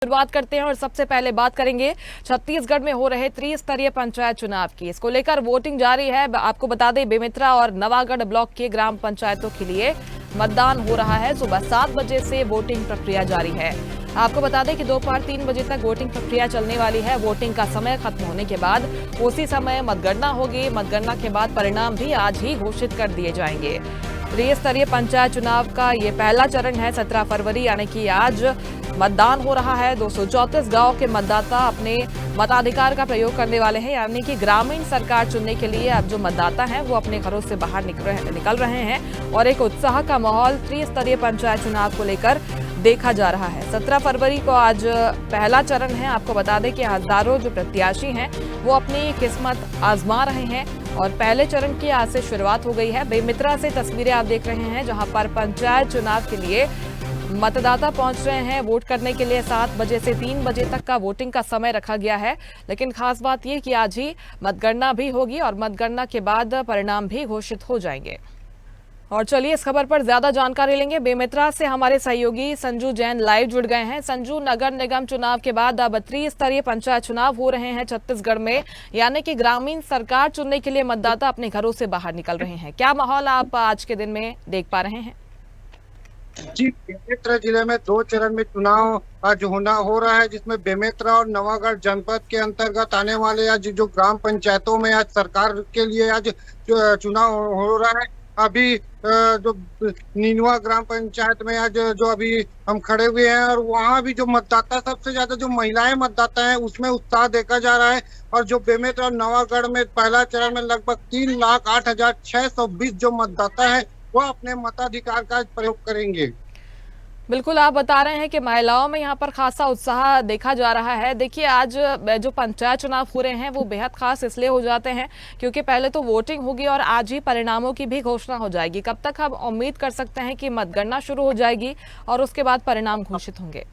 शुरुआत करते हैं और सबसे पहले बात करेंगे छत्तीसगढ़ में हो रहे त्रिस्तरीय पंचायत चुनाव की। इसको लेकर वोटिंग जारी है। आपको बता दें बेमेतरा और नवागढ़ ब्लॉक के ग्राम पंचायतों के लिए मतदान हो रहा है। सुबह 7 बजे से वोटिंग प्रक्रिया जारी है। आपको बता दें कि दोपहर 3 बजे तक वोटिंग प्रक्रिया चलने वाली है। वोटिंग का समय खत्म होने के बाद उसी समय मतगणना होगी। मतगणना के बाद परिणाम भी आज ही घोषित कर दिए जाएंगे। त्रिस्तरीय पंचायत चुनाव का ये पहला चरण है। 17 फरवरी यानी कि आज मतदान हो रहा है। 234 गांव के मतदाता अपने मताधिकार का प्रयोग करने वाले हैं, यानी कि ग्रामीण सरकार चुनने के लिए अब जो मतदाता हैं वो अपने घरों से बाहर निकल रहे हैं और एक उत्साह का माहौल त्रिस्तरीय पंचायत चुनाव को लेकर देखा जा रहा है। 17 फरवरी को आज पहला चरण है। आपको बता दें कि हजारों जो प्रत्याशी हैं वो अपनी किस्मत आजमा रहे हैं और पहले चरण की आज से शुरुआत हो गई है। बेमेतरा से तस्वीरें आप देख रहे हैं जहां पर पंचायत चुनाव के लिए मतदाता पहुंच रहे हैं वोट करने के लिए। 7 बजे से 3 बजे तक का वोटिंग का समय रखा गया है, लेकिन खास बात यह कि आज ही मतगणना भी होगी और मतगणना के बाद परिणाम भी घोषित हो जाएंगे। और चलिए इस खबर पर ज्यादा जानकारी लेंगे। बेमेतरा से हमारे सहयोगी संजू जैन लाइव जुड़ गए हैं। संजू, नगर निगम चुनाव के बाद अब त्रिस्तरीय पंचायत चुनाव हो रहे हैं छत्तीसगढ़ में, यानी कि ग्रामीण सरकार चुनने के लिए मतदाता अपने घरों से बाहर निकल रहे हैं। क्या माहौल आप आज के दिन में देख पा रहे हैं? जी, बेमेतरा जिले में 2 चरण में चुनाव आज हो रहा है, जिसमें बेमेतरा और नवागढ़ जनपद के अंतर्गत आने वाले आज जो ग्राम पंचायतों में आज सरकार के लिए आज चुनाव हो रहा है। अभी जो नीनवा ग्राम पंचायत में आज जो अभी हम खड़े हुए हैं और वहाँ भी जो मतदाता सबसे ज्यादा जो महिलाएं मतदाता हैं उसमें उत्साह देखा जा रहा है। और जो बेमेतरा और नवागढ़ में पहला चरण में लगभग 3,08,620 जो मतदाता है वो अपने मताधिकार का प्रयोग करेंगे। बिल्कुल, आप बता रहे हैं कि महिलाओं में यहाँ पर खासा उत्साह देखा जा रहा है। देखिए, आज जो पंचायत चुनाव हो रहे हैं वो बेहद खास इसलिए हो जाते हैं क्योंकि पहले तो वोटिंग होगी और आज ही परिणामों की भी घोषणा हो जाएगी। कब तक हम उम्मीद कर सकते हैं कि मतगणना शुरू हो जाएगी और उसके बाद परिणाम घोषित होंगे?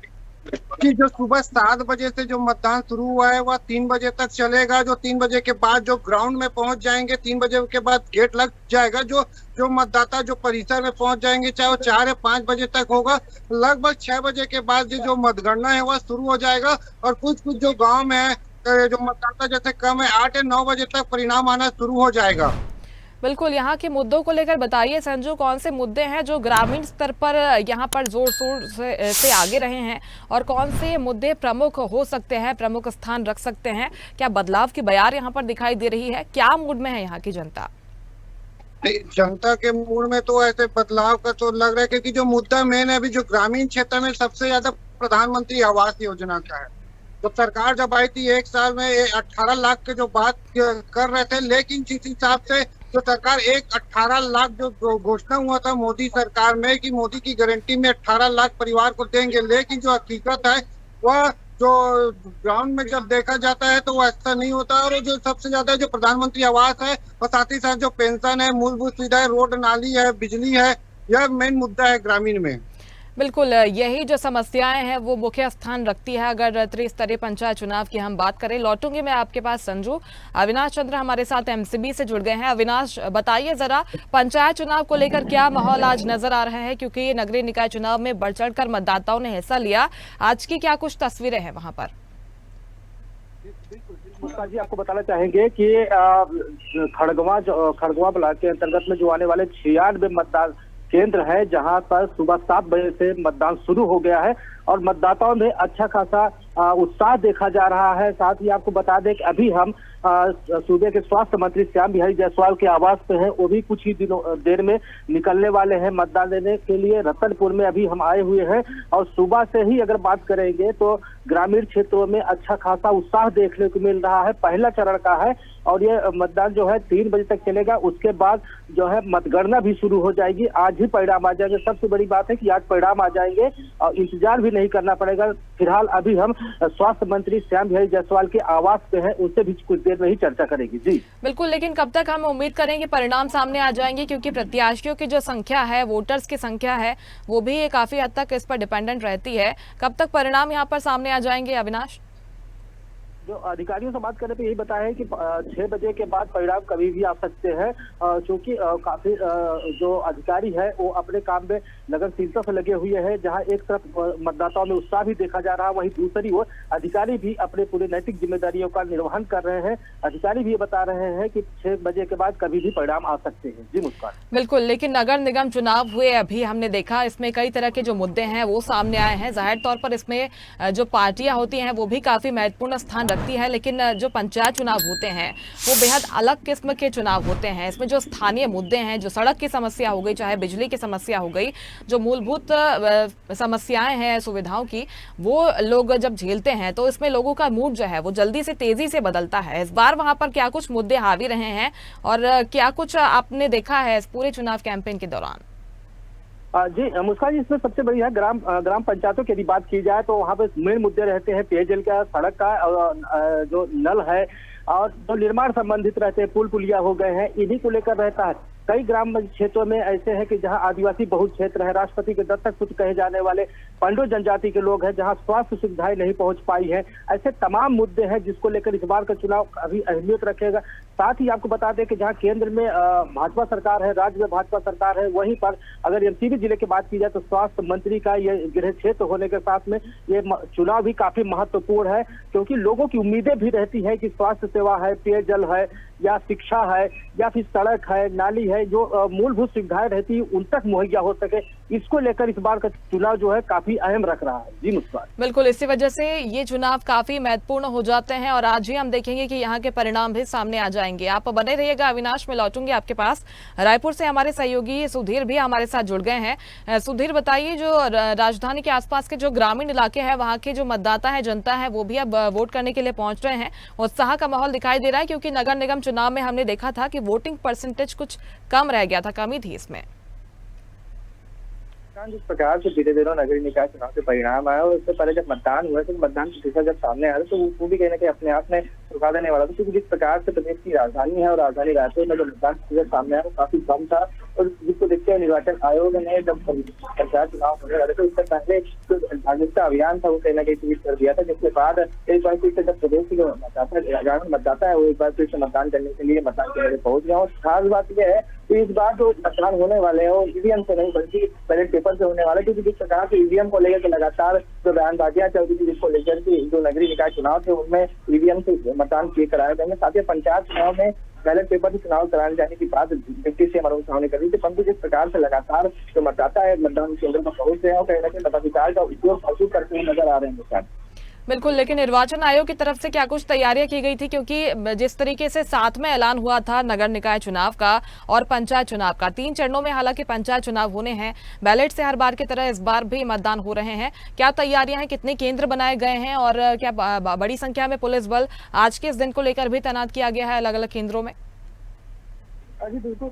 कि जो सुबह 7 बजे से जो मतदान शुरू हुआ है वह 3 बजे तक चलेगा। जो 3 बजे के बाद जो ग्राउंड में पहुंच जाएंगे, 3 बजे के बाद गेट लग जाएगा। जो मतदाता जो परिसर में पहुंच जाएंगे, चाहे वो 4 या 5 बजे तक होगा। लगभग 6 बजे के बाद जो मतगणना है वह शुरू हो जाएगा। और कुछ जो गाँव में है जो मतदाता जैसे कम है, 8 या 9 बजे तक परिणाम आना शुरू हो जाएगा। बिल्कुल, यहाँ के मुद्दों को लेकर बताइए संजू, कौन से मुद्दे हैं जो ग्रामीण स्तर पर यहाँ पर जोर शोर से आगे रहे हैं और कौन से मुद्दे प्रमुख हो सकते हैं, प्रमुख स्थान रख सकते हैं? क्या बदलाव की बयार यहाँ पर दिखाई दे रही है? क्या मूड में है यहाँ की जनता? जनता के मूड में तो ऐसे बदलाव का तो लग रहा है, क्योंकि जो मुद्दा मेन है अभी जो ग्रामीण क्षेत्र में सबसे ज्यादा प्रधानमंत्री आवास योजना का है। तो सरकार जब आई थी 1 साल में 18 लाख के जो बात कर रहे थे, लेकिन जिस हिसाब से जो सरकार 18 लाख जो घोषणा हुआ था मोदी सरकार में कि मोदी की गारंटी में 18 लाख परिवार को देंगे, लेकिन जो हकीकत है वह जो ग्राउंड में जब देखा जाता है तो वो ऐसा नहीं होता। और जो सबसे ज्यादा जो प्रधानमंत्री आवास है और साथ ही साथ जो पेंशन है, मूलभूत सुविधाएं, रोड नाली है, बिजली है, यह मेन मुद्दा है ग्रामीण में। बिल्कुल, यही जो समस्याएं हैं वो मुख्य स्थान रखती है। अगर त्रिस्तरीय पंचायत चुनाव की हम बात करें, लौटूंगी मैं आपके पास संजू। अविनाश चंद्र हमारे साथ एमसीबी से जुड़ गए हैं। अविनाश, बताइए जरा पंचायत चुनाव को लेकर क्या माहौल आज नजर आ रहा है, क्योंकि नगरीय निकाय चुनाव में बढ़ चढ़ कर मतदाताओं ने हिस्सा लिया। आज की क्या कुछ तस्वीरें हैं वहां पर? जी, आपको बताना चाहेंगे कि खड़गवा ब्लॉक के अंतर्गत में जो आने वाले 96 मतदान केंद्र है, जहां पर सुबह 7 बजे से मतदान शुरू हो गया है और मतदाताओं में अच्छा खासा उत्साह देखा जा रहा है। साथ ही आपको बता दें कि अभी हम सूबे के स्वास्थ्य मंत्री श्याम बिहारी जायसवाल के आवास पे हैं। वो भी कुछ ही देर में निकलने वाले हैं मतदान देने के लिए। रतनपुर में अभी हम आए हुए हैं और सुबह से ही अगर बात करेंगे तो ग्रामीण क्षेत्रों में अच्छा खासा उत्साह देखने को मिल रहा है। पहला चरण का है और ये मतदान जो है 3 बजे तक चलेगा। उसके बाद जो है मतगणना भी शुरू हो जाएगी। आज ही परिणाम आ जाएंगे। सबसे बड़ी बात है कि आज परिणाम आ जाएंगे और इंतजार भी नहीं करना पड़ेगा। फिलहाल अभी हम स्वास्थ्य मंत्री श्याम बिहारी जायसवाल के आवास पे हैं, उनसे भी कुछ देर में ही चर्चा करेगी। जी बिल्कुल, लेकिन कब तक हम उम्मीद करेंगे परिणाम सामने आ जाएंगे, क्योंकि प्रत्याशियों की जो संख्या है, वोटर्स की संख्या है, वो भी काफी हद तक इस पर डिपेंडेंट रहती है। कब तक परिणाम यहाँ पर सामने आ जाएंगे अविनाश? जो अधिकारियों से बात करने पे यही बताया है कि 6 बजे के बाद परिणाम कभी भी आ सकते हैं, क्योंकि काफी जो अधिकारी है वो अपने काम में लगनशीलता से लगे हुए हैं। जहां एक तरफ मतदाताओं में उत्साह भी देखा जा रहा है, वहीं दूसरी ओर अधिकारी भी अपने पूरे नैतिक जिम्मेदारियों का निर्वहन कर रहे हैं। अधिकारी भी ये बता रहे हैं कि 6 बजे के बाद कभी भी परिणाम आ सकते हैं। जी मुस्कान। बिल्कुल, लेकिन नगर निगम चुनाव हुए अभी हमने देखा इसमें कई तरह के जो मुद्दे हैं वो सामने आए हैं। जाहिर तौर पर इसमें जो पार्टियां होती हैं वो भी काफी महत्वपूर्ण स्थान रखती है, लेकिन जो पंचायत चुनाव होते हैं वो बेहद अलग किस्म के चुनाव होते हैं। इसमें जो स्थानीय मुद्दे हैं, जो सड़क की समस्या हो गई, चाहे बिजली की समस्या हो गई, जो मूलभूत समस्याएं हैं सुविधाओं की, वो लोग जब झेलते हैं तो इसमें लोगों का मूड जो है वो जल्दी से तेजी से बदलता है। इस बार वहां पर क्या कुछ मुद्दे हावी रहे हैं और क्या कुछ आपने देखा है इस पूरे चुनाव कैंपेन के दौरान? जी मुस्कान जी, इसमें सबसे बड़ी है ग्राम पंचायतों की यदि बात की जाए तो वहाँ पे मेन मुद्दे रहते हैं पेयजल का, सड़क का, और जो नल है और जो निर्माण संबंधित रहते हैं, पुल पुलिया हो गए हैं, इन्हीं को लेकर रहता है। कई ग्राम क्षेत्रों में ऐसे हैं कि जहां आदिवासी बहुल क्षेत्र है, राष्ट्रपति के दत्तक पुत्र कहे जाने वाले पंडो जनजाति के लोग हैं, जहां स्वास्थ्य सुविधाएं नहीं पहुंच पाई है। ऐसे तमाम मुद्दे हैं जिसको लेकर इस बार का चुनाव काफी अहमियत रखेगा। साथ ही आपको बता दें कि जहां केंद्र में भाजपा सरकार है, राज्य में भाजपा सरकार है, वहीं पर अगर एमसीबी जिले की बात की जाए तो स्वास्थ्य मंत्री का ये गृह क्षेत्र होने के साथ में ये चुनाव भी काफी महत्वपूर्ण है, क्योंकि लोगों की उम्मीदें भी रहती है कि स्वास्थ्य सेवा है, पेयजल है या शिक्षा है या फिर सड़क है, नाली है, जो मूलभूत सुविधाएं रहती है उन तक मुहैया हो सके। इसको लेकर इस बार का चुनाव जो है काफी अहम रख रहा है। जी मुस्कान। बिल्कुल, इसी वजह से ये चुनाव काफी महत्वपूर्ण हो जाते हैं और आज ही हम देखेंगे कि यहाँ के परिणाम भी सामने आ जाएंगे। आप बने रहिएगा अविनाश, में लौटूंगी आपके पास। रायपुर से हमारे सहयोगी सुधीर भी हमारे साथ जुड़ गए हैं। सुधीर, बताइए, जो राजधानी के आसपास के जो ग्रामीण इलाके हैं वहाँ के जो मतदाता है, जनता है, वो भी अब वोट करने के लिए पहुंच रहे हैं। उत्साह का माहौल दिखाई दे रहा है, क्योंकि नगर निगम चुनाव में हमने देखा था कि वोटिंग परसेंटेज कुछ कम रह गया था, कमी थी इसमें। जिस प्रकार से बीते दिनों नगरीय निकाय चुनाव के परिणाम आया और उससे पहले जब मतदान हुआ तो मतदान प्रतिशत जब सामने आया तो वो भी कहीं ना कहीं अपने आप में रुका देने वाला था, क्योंकि जिस प्रकार से प्रदेश की राजधानी है और राजधानी रायपुर में जो मतदान प्रतिशत सामने आया वो काफी कम था। और जिसको देखते हुए निर्वाचन आयोग ने जब पंचायत चुनाव होने वाले थे उससे पहले जो जागरूकता अभियान था वो कहीं ना कहीं ट्वीट कर दिया था, जिसके बाद एक बार फिर से जब प्रदेश के जो मतदाता है वो एक बार फिर से मतदान करने के लिए मतदान केंद्र में पहुंच गए। और खास बात यह है कि इस बार जो मतदान होने वाले हैं वो ईवीएम से नहीं बल्कि बैलेट पेपर से होने वाले, क्योंकि जिस प्रकार से ईवीएम को लेकर लगातार जो बयानबाजियां चल रही थी, जिसको लेकर के जो नगरीय निकाय चुनाव थे उनमें ईवीएम से मतदान किए कराए जाएंगे। साथ ही पंचायत चुनाव में बैलेट पेपर से चुनाव कराए जाने की बात डिप्टी सीएम अरुण साव ने करी थी, परंतु जिस प्रकार से लगातार जो मतदाता है मतदान केंद्र में पहुंच रहे हैं और कहीं ना कहीं मताधिकार का उपयोग महसूस करते हुए नजर आ रहे हैं। बिल्कुल, लेकिन निर्वाचन आयोग की तरफ से क्या कुछ तैयारियां की गई थी? क्योंकि जिस तरीके से साथ में ऐलान हुआ था नगर निकाय चुनाव का और पंचायत चुनाव का, 3 चरणों में हालांकि पंचायत चुनाव होने हैं, बैलेट से हर बार की तरह इस बार भी मतदान हो रहे हैं। क्या तैयारियां हैं, कितने केंद्र बनाए गए हैं और क्या बड़ी संख्या में पुलिस बल आज के इस दिन को लेकर भी तैनात किया गया है अलग अलग केंद्रों में? जी बिल्कुल,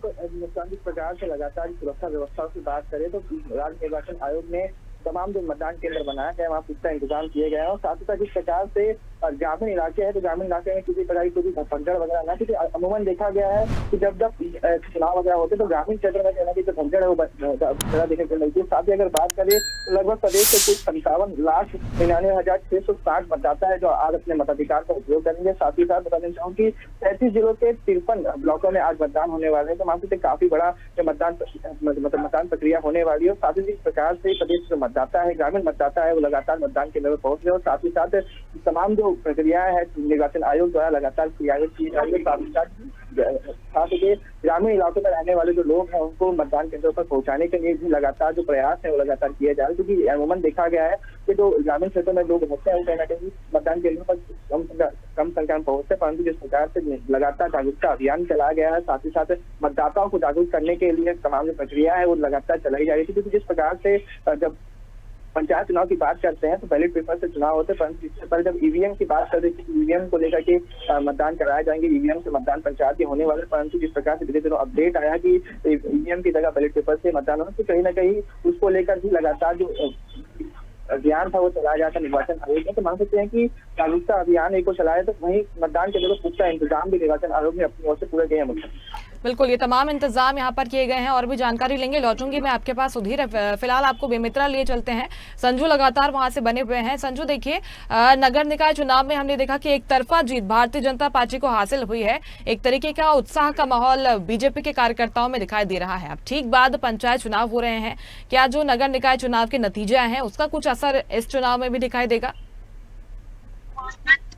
जिस प्रकार से लगातार सुरक्षा व्यवस्था की बात करें तो राज्य निर्वाचन आयोग ने तमाम जो मतदान केंद्र बनाया गया वहाँ पुख्ता इंतजाम किए गए हैं। और साथ ही साथ जिस प्रकार से ग्रामीण इलाके हैं तो ग्रामीण इलाके में किसी प्रकार की भगदड़ वगैरह ना, क्योंकि अमूमन देखा गया है कि जब चुनाव वगैरह होते तो ग्रामीण क्षेत्र में कहना की जो भगदड़ है वो ज्यादा देखने को मिलती है। साथ ही अगर बात करें तो लगभग प्रदेश के कुछ 57,99,660 मतदाता है जो आज अपने मताधिकार का उपयोग करेंगे। साथ ही साथ बता देना चाहूँ की 33 जिलों के 53 ब्लॉकों में आज मतदान होने वाले हैं, तो वहाँ से काफी बड़ा जो मतदान प्रक्रिया होने वाली है। साथ ही जिस प्रकार से प्रदेश जो मतदाता है, ग्रामीण मतदाता है, वो लगातार मतदान केंद्र में पहुंच रहे हैं और साथ ही साथ तमाम जो प्रक्रियाएं हैं निर्वाचन आयोग द्वारा लगातार क्रियान्वित की जा रही है। साथ ही ग्रामीण इलाकों में रहने वाले जो लोग हैं उनको मतदान केंद्रों पर पहुंचाने के लिए भी लगातार जो प्रयास है वो लगातार किए जा रहे हैं, क्योंकि अमूमन देखा गया है कि जो ग्रामीण क्षेत्रों में लोग होते हैं वो कहीं ना कहीं मतदान केंद्रों पर कम संख्या में पहुंचते हैं, परंतु जिस प्रकार से लगातार जागरूकता अभियान चलाया गया है, साथ ही साथ मतदाताओं को जागरूक करने के लिए तमाम जो प्रक्रिया है वो लगातार चलाई जा रही थी। क्योंकि जिस प्रकार से जब पंचायत चुनाव की बात करते हैं तो बैलेट पेपर से चुनाव होते हैं, परंतु इससे पहले जब ईवीएम की बात करते हैं कि ईवीएम को लेकर के मतदान कराए जाएंगे, ईवीएम से मतदान पंचायत के होने वाले, परंतु जिस प्रकार से धीरे धीरे अपडेट आया कि ईवीएम की जगह बैलेट पेपर से मतदान होना, तो कहीं ना कहीं उसको लेकर भी लगातार जो अभियान था वो चलाया जाता निर्वाचन आयोग ने। तो मान सकते हैं कि जागरूकता अभियान एक को चलाया तो वहीं मतदान के लिए पुख्ता इंतजाम भी निर्वाचन आयोग ने अपनी ओर से पूरे किए हैं। बिल्कुल, ये तमाम इंतजाम यहाँ पर किए गए हैं। और भी जानकारी लेंगे, लौटूंगी मैं आपके पास सुधीर। फिलहाल आपको बेमित्रा लिए चलते हैं। संजू लगातार वहां से बने हुए हैं। संजू देखिए, नगर निकाय चुनाव में हमने देखा कि एक तरफा जीत भारतीय जनता पार्टी को हासिल हुई है। एक तरीके का उत्साह का माहौल बीजेपी के कार्यकर्ताओं में दिखाई दे रहा है। अब ठीक बाद पंचायत चुनाव हो रहे हैं, क्या जो नगर निकाय चुनाव के नतीजे हैं उसका कुछ असर इस चुनाव में भी दिखाई देगा?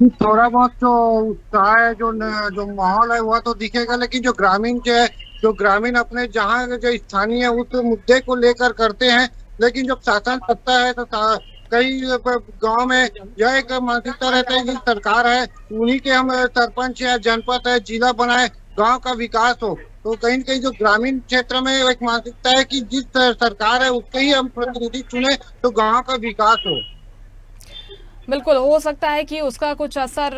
थोड़ा बहुत जो उत्साह है, जो माहौल है वह तो दिखेगा, लेकिन जो ग्रामीण अपने जहाँ जो स्थानीय उस मुद्दे को लेकर करते हैं, लेकिन जब शासन सत्ता है तो कई गांव में यह एक मानसिकता रहता है कि सरकार है, उन्हीं के हम सरपंच या जनपद है, जिला बनाए, गांव का विकास हो। तो कहीं न कहीं जो ग्रामीण क्षेत्र में एक मानसिकता है कि जिस सरकार है उसके ही हम प्रतिनिधि चुने तो गांव का विकास हो। बिल्कुल, हो सकता है कि उसका कुछ असर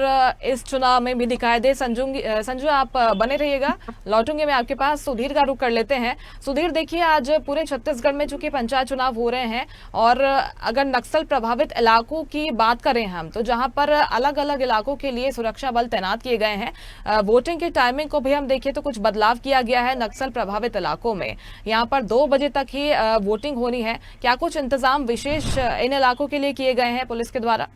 इस चुनाव में भी दिखाई दे। संजू आप बने रहिएगा, लौटूंगे मैं आपके पास। सुधीर का रुख कर लेते हैं। सुधीर देखिए, आज पूरे छत्तीसगढ़ में चूंकि पंचायत चुनाव हो रहे हैं और अगर नक्सल प्रभावित इलाकों की बात करें हम, तो जहां पर अलग अलग इलाकों के लिए सुरक्षा बल तैनात किए गए हैं। वोटिंग की टाइमिंग को भी हम देखें तो कुछ बदलाव किया गया है नक्सल प्रभावित इलाकों में। यहाँ पर 2 बजे तक ही वोटिंग होनी है। क्या कुछ इंतजाम विशेष इन इलाकों के लिए किए गए हैं पुलिस के द्वारा?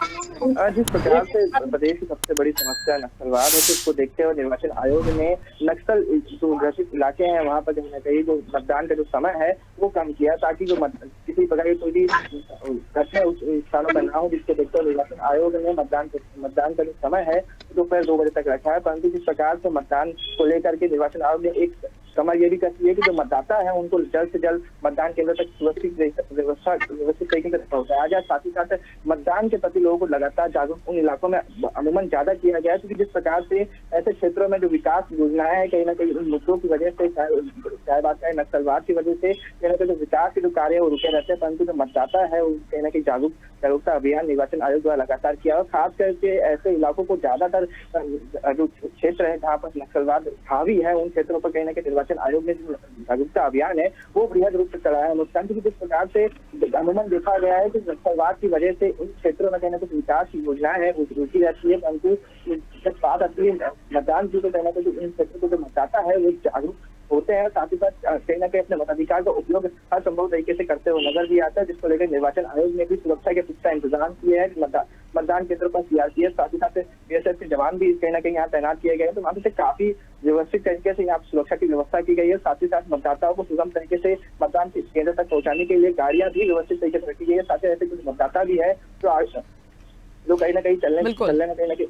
जिस प्रकार से प्रदेश की सबसे बड़ी समस्या नक्सलवाद है, तो इसको देखते हुए निर्वाचन आयोग ने नक्सल जो ग्रसित इलाके हैं वहां पर कहीं न कहीं जो मतदान का जो समय है वो कम किया, ताकि जो किसी प्रकार की कोई भी घटना उस स्थानों पर ना हो, जिसके देखते हुए निर्वाचन आयोग ने मतदान का जो समय है दोपहर 2 बजे तक रखा है। परंतु जिस प्रकार से मतदान को लेकर के निर्वाचन आयोग ने एक कमर ये भी करती है कि जो मतदाता है उनको जल्द से जल्द मतदान केंद्र तक व्यवस्थित तरीके से पहुंचाया जाए। साथ ही साथ मतदान के प्रति लोगों को लगातार जागरूक उन इलाकों में अमूमन ज्यादा किया गया है, क्योंकि जिस प्रकार से ऐसे क्षेत्रों में जो विकास योजनाएं हैं कहीं ना कहीं उन मुद्दों की वजह से, चाहे बात है नक्सलवाद की वजह से, कहीं ना कहीं जो विकास के जो कार्य है वो रुके रहते हैं। परंतु जो मतदाता है वो कहीं ना कहीं जागरूकता अभियान निर्वाचन आयोग द्वारा लगातार किया और खास करके ऐसे इलाकों को ज्यादातर जो क्षेत्र है जहाँ पर नक्सलवाद हावी है उन क्षेत्रों पर कहीं ना कहीं निर्वाचन आयोग ने जो जागरूकता अभियान है वो बृहद रूप से चलाया है। नुकसान की जिस प्रकार से अमूमन देखा गया है कि नक्सलवाद की वजह से उन क्षेत्रों में कहीं ना कुछ विकास की योजनाएं है वो रुकी रहती है, परंतु जब बात आती है मतदान की तो कहीं ना कहीं इन क्षेत्रों को जो मतदाता है वो जागरूक होते हैं, साथ ही साथ कहीं ना कहीं अपने मताधिकार का उपयोग हर संभव तरीके से करते हुए नजर भी आता है, जिसको लेकर निर्वाचन आयोग ने भी सुरक्षा के पुख्ता इंतजाम किए हैं। मतदान केंद्रों पर सीआरपीएफ साथ ही साथ बीएसएफ के जवान भी कहीं ना कहीं यहाँ तैनात किए गए हैं। तो वहाँ से काफी व्यवस्थित तरीके से यहाँ सुरक्षा की व्यवस्था की गई है। साथ ही साथ मतदाताओं को सुगम तरीके से मतदान केंद्र तक पहुंचाने के लिए गाड़ियां भी व्यवस्थित तरीके से रखी गई है। साथ ही ऐसे कुछ मतदाता भी है जो कहीं ना कहीं चलने में कहीं ना कहीं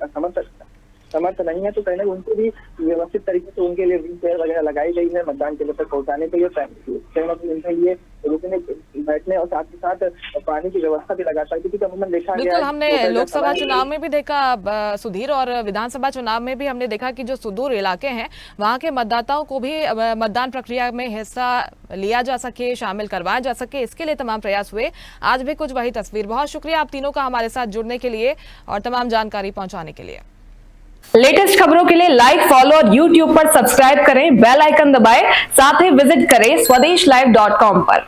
समर्थ नहीं है, तो कहीं ना उनको भी व्यवस्थित तरीके से उनके लिए व्हील चेयर वगैरह लगाई गई है मतदान केंद्र तक पहुंचाने के लिए। कहीं ना कहीं उनके लिए रुकने बैठने और साथ ही साथ पानी की व्यवस्था भी लगातार, क्योंकि अमूमन देखा गया बिल्कुल हमने लोकसभा चुनाव में भी देखा सुधीर, और विधानसभा चुनाव में भी हमने देखा कि जो सुदूर इलाके हैं वहां के मतदाताओं को भी मतदान प्रक्रिया में हिस्सा लिया जा सके, शामिल करवाया जा सके, इसके लिए तमाम प्रयास हुए। आज भी कुछ वही तस्वीर। बहुत शुक्रिया आप तीनों का हमारे साथ जुड़ने के लिए और तमाम जानकारी पहुंचाने के लिए। लेटेस्ट खबरों के लिए लाइक, फॉलो और YouTube पर सब्सक्राइब करें, बेल आइकन दबाएं, साथ ही विजिट करें swedeshlive.com पर।